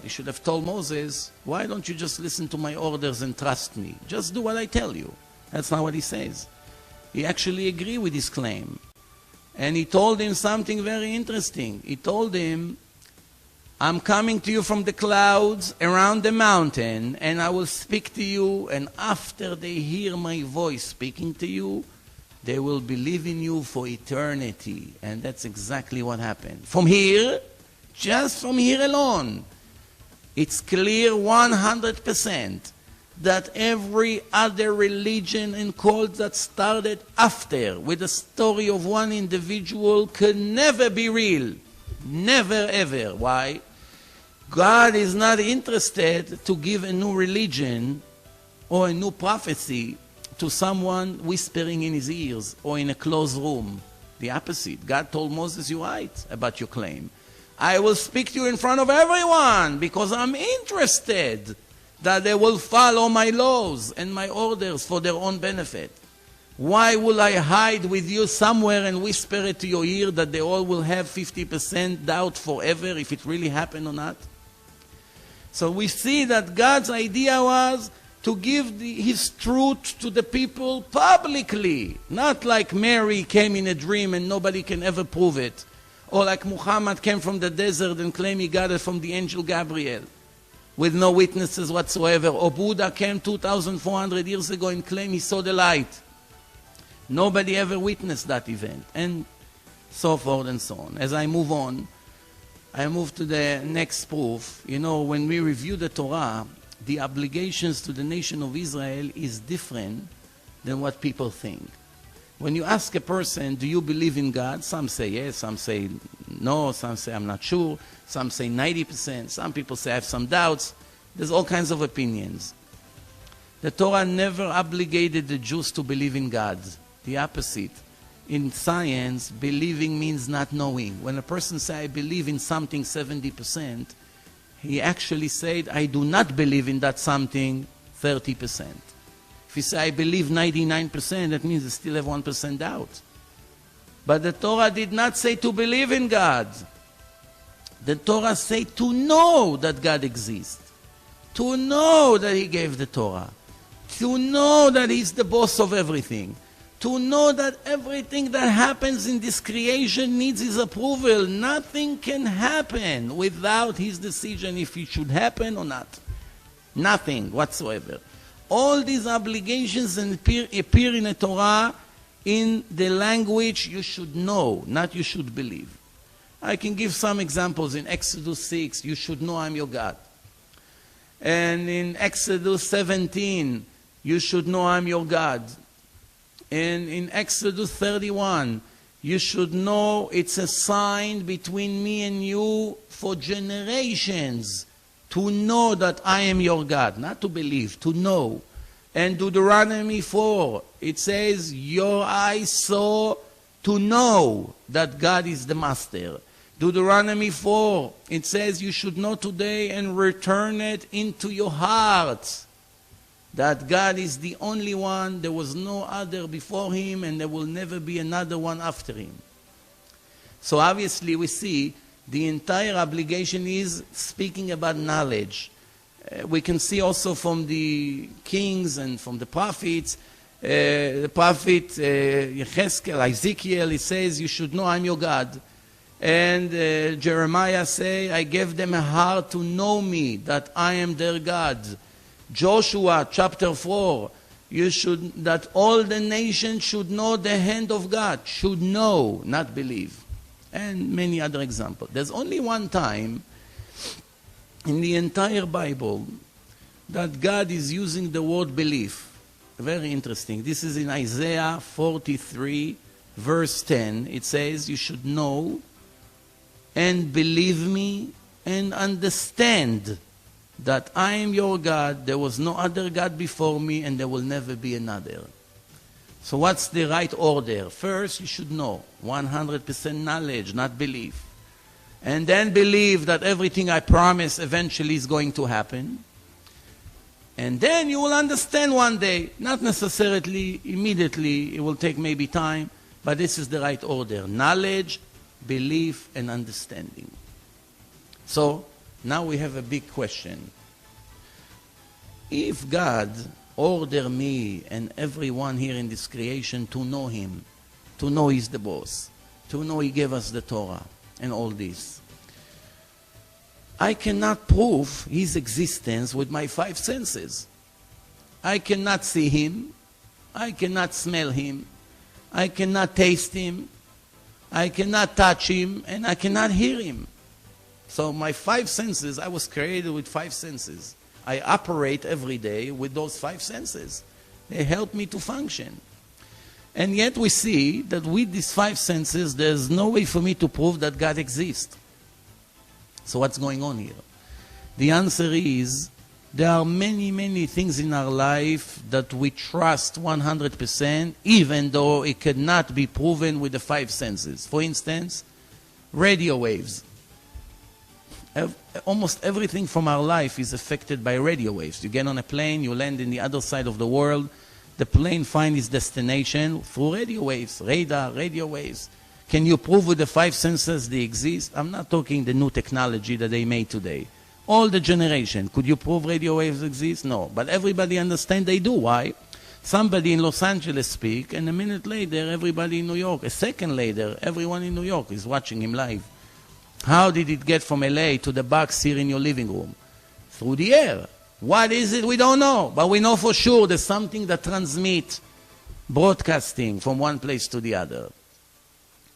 He should have told Moses, why don't you just listen to my orders and trust me? Just do what I tell you. That's not what he says. He actually agreed with his claim. And he told him something very interesting. He told him, I'm coming to you from the clouds around the mountain, and I will speak to you, and after they hear my voice speaking to you, they will believe in you for eternity. And that's exactly what happened. From here, just from here alone, it's clear 100% that every other religion and cult that started after with the story of one individual could never be real. Never ever. Why? God is not interested to give a new religion or a new prophecy to someone whispering in his ears or in a closed room. The opposite. God told Moses, you're right about your claim. I will speak to you in front of everyone because I'm interested that they will follow my laws and my orders for their own benefit. Why will I hide with you somewhere and whisper it to your ear that they all will have 50% doubt forever if it really happened or not? So we see that God's idea was to give his truth to the people publicly. Not like Mary came in a dream and nobody can ever prove it. Or like Muhammad came from the desert and claimed he got it from the angel Gabriel with no witnesses whatsoever. Or Buddha came 2,400 years ago and claimed he saw the light. Nobody ever witnessed that event. And so forth and so on. As I move on, I move to the next proof. You know, when we review the Torah, the obligations to the nation of Israel is different than what people think. When you ask a person, do you believe in God? Some say yes, some say no, some say I'm not sure, some say 90%, some people say I have some doubts. There's all kinds of opinions. The Torah never obligated the Jews to believe in God. The opposite. In science, believing means not knowing. When a person says, I believe in something 70%, he actually said, I do not believe in that something 30%. If you say, I believe 99%, that means you still have 1% doubt. But the Torah did not say to believe in God. The Torah said to know that God exists. To know that He gave the Torah. To know that He's the boss of everything. To know that everything that happens in this creation needs His approval. Nothing can happen without His decision if it should happen or not. Nothing whatsoever. All these obligations appear in the Torah in the language you should know, not you should believe. I can give some examples. In Exodus 6, you should know I'm your God. And in Exodus 17, you should know I'm your God. And in Exodus 31, you should know it's a sign between me and you for generations. To know that I am your God, not to believe, to know. And Deuteronomy 4, it says, your eyes saw to know that God is the master. Deuteronomy 4, it says, you should know today and return it into your heart. That God is the only one, there was no other before Him, and there will never be another one after Him. So obviously we see the entire obligation is speaking about knowledge. We can see also from the kings and from the prophets, the prophet Ezekiel, he says, you should know I'm your God. And Jeremiah say, I gave them a heart to know me, that I am their God. Joshua chapter 4, that all the nations should know the hand of God. Should know, not believe. And many other examples. There's only one time in the entire Bible that God is using the word belief. Very interesting. This is in Isaiah 43, verse 10. It says, you should know and believe me and understand that I am your God. There was no other God before me, and there will never be another. So what's the right order? First, you should know. 100% knowledge, not belief. And then believe that everything I promise eventually is going to happen. And then you will understand one day. Not necessarily immediately. It will take maybe time. But this is the right order. Knowledge, belief, and understanding. So Now we have a big question. If God ordered me and everyone here in this creation to know Him, to know He's the boss, to know He gave us the Torah and all this, I cannot prove His existence with my 5 senses. I cannot see Him, I cannot smell Him, I cannot taste Him, I cannot touch Him, and I cannot hear Him. So my 5 senses, I was created with 5 senses. I operate every day with those 5 senses. They help me to function. And yet we see that with these 5 senses, there's no way for me to prove that God exists. So what's going on here? The answer is, there are many, many things in our life that we trust 100%, even though it cannot be proven with the 5 senses. For instance, radio waves. Almost everything from our life is affected by radio waves. You get on a plane, you land in the other side of the world, the plane finds its destination through radio waves, radar, radio waves. Can you prove with the 5 senses they exist? I'm not talking the new technology that they made today. All the generation, could you prove radio waves exist? No, but everybody understands they do. Why? Somebody in Los Angeles speak, and a minute later, everybody in New York. A second later, everyone in New York is watching him live. How did it get from LA to the box here in your living room? Through the air. What is it? We don't know. But we know for sure there's something that transmits broadcasting from one place to the other.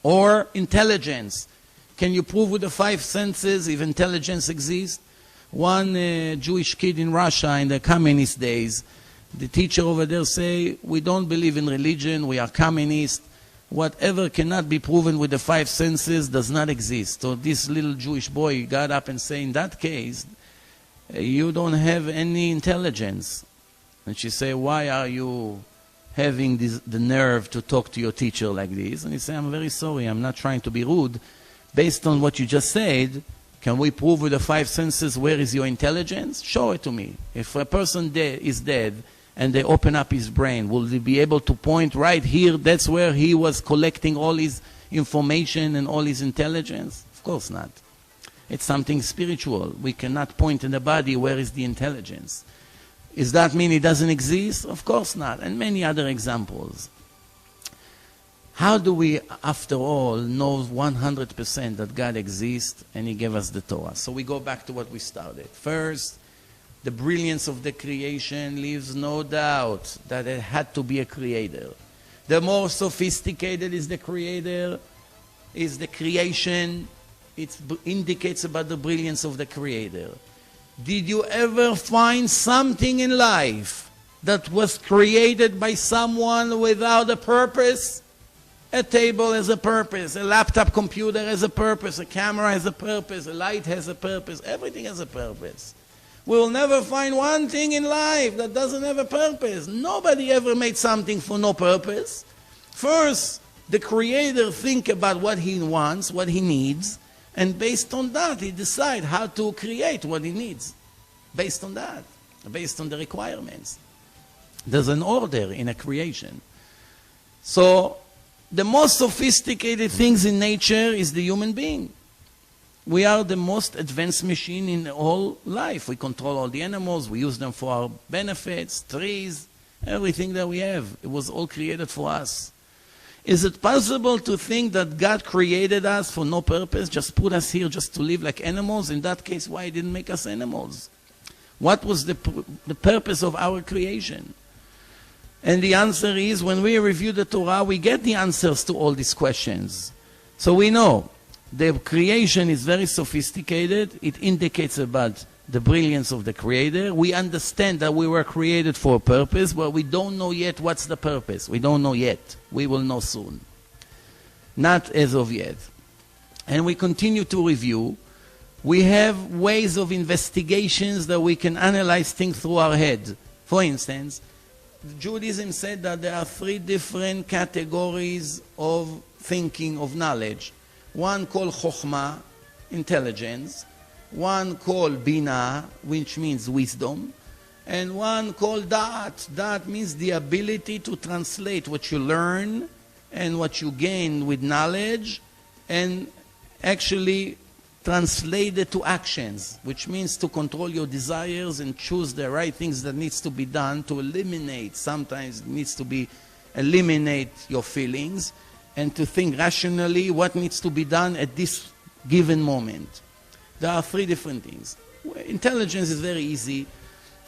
Or intelligence. Can you prove with the 5 senses if intelligence exists? One Jewish kid in Russia in the communist days, the teacher over there say, we don't believe in religion, we are communist. Whatever cannot be proven with the 5 senses does not exist. So this little Jewish boy got up and said, in that case, you don't have any intelligence. And she said, why are you having the nerve to talk to your teacher like this? And he said, I'm very sorry, I'm not trying to be rude. Based on what you just said, can we prove with the 5 senses where is your intelligence? Show it to me. If a person is dead and they open up his brain, will they be able to point right here, that's where he was collecting all his information and all his intelligence? Of course not. It's something spiritual. We cannot point in the body where is the intelligence. Does that mean it doesn't exist? Of course not. And many other examples. How do we, after all, know 100% that God exists and He gave us the Torah? So we go back to what we started. First, the brilliance of the creation leaves no doubt that it had to be a creator. The more sophisticated is the creator, is the creation, it indicates about the brilliance of the creator. Did you ever find something in life that was created by someone without a purpose? A table has a purpose, a laptop computer has a purpose, a camera has a purpose, a light has a purpose, everything has a purpose. We will never find one thing in life that doesn't have a purpose. Nobody ever made something for no purpose. First, the Creator think about what He wants, what He needs, and based on that, He decides how to create what He needs. Based on that, based on the requirements. There's an order in a creation. So, the most sophisticated things in nature is the human being. We are the most advanced machine in all life. We control all the animals, we use them for our benefits, trees, everything that we have. It was all created for us. Is it possible to think that God created us for no purpose, just put us here just to live like animals? In that case, why He didn't make us animals? What was the purpose of our creation? And the answer is, when we review the Torah, we get the answers to all these questions. So we know the creation is very sophisticated. It indicates about the brilliance of the Creator. We understand that we were created for a purpose, but we don't know yet what's the purpose. We don't know yet. We will know soon. Not as of yet. And we continue to review. We have ways of investigations that we can analyze things through our head. For instance, Judaism said that there are 3 different categories of thinking, of knowledge. One called Chokhmah, intelligence. One called Bina, which means wisdom. And one called Da'at. Da'at means the ability to translate what you learn and what you gain with knowledge and actually translated to actions, which means to control your desires and choose the right things that needs to be done, to eliminate, sometimes it needs to be eliminate your feelings, and to think rationally what needs to be done at this given moment. There are three different things. Intelligence is very easy.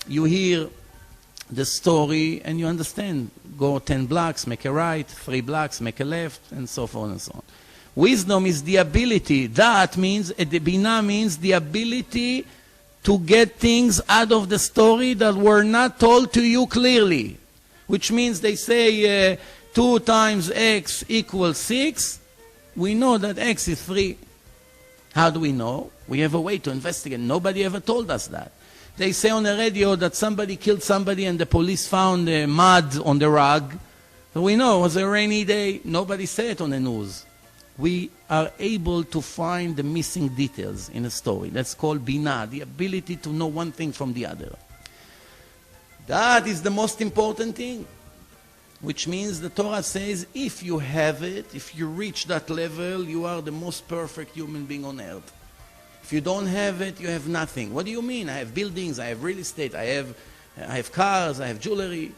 You hear the story and you understand. Go 10 blocks, make a right, 3 blocks, make a left, and so forth and so on. Wisdom is the ability. That means, Binah means the ability to get things out of the story that were not told to you clearly. Which means they say 2 times x equals 6. We know that x is 3. How do we know? We have a way to investigate. Nobody ever told us that. They say on the radio that somebody killed somebody and the police found mud on the rug. So we know it was a rainy day. Nobody said it on the news. We are able to find the missing details in a story. That's called Binah, the ability to know one thing from the other. That is the most important thing. Which means the Torah says, if you have it, if you reach that level, you are the most perfect human being on earth. If you don't have it, you have nothing. What do you mean? I have buildings, I have real estate, I have cars, I have jewelry.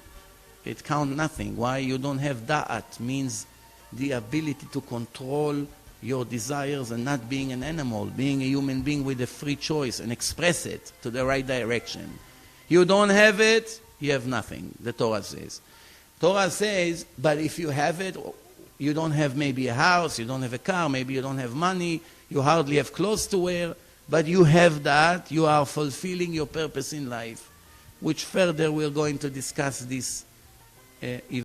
It counts nothing. Why you don't have da'at? Means the ability to control your desires and not being an animal, being a human being with a free choice and express it to the right direction. You don't have it, you have nothing, the Torah says. Torah says, but if you have it, you don't have maybe a house, you don't have a car, maybe you don't have money, you hardly have clothes to wear, but you have that, you are fulfilling your purpose in life, which further we're going to discuss this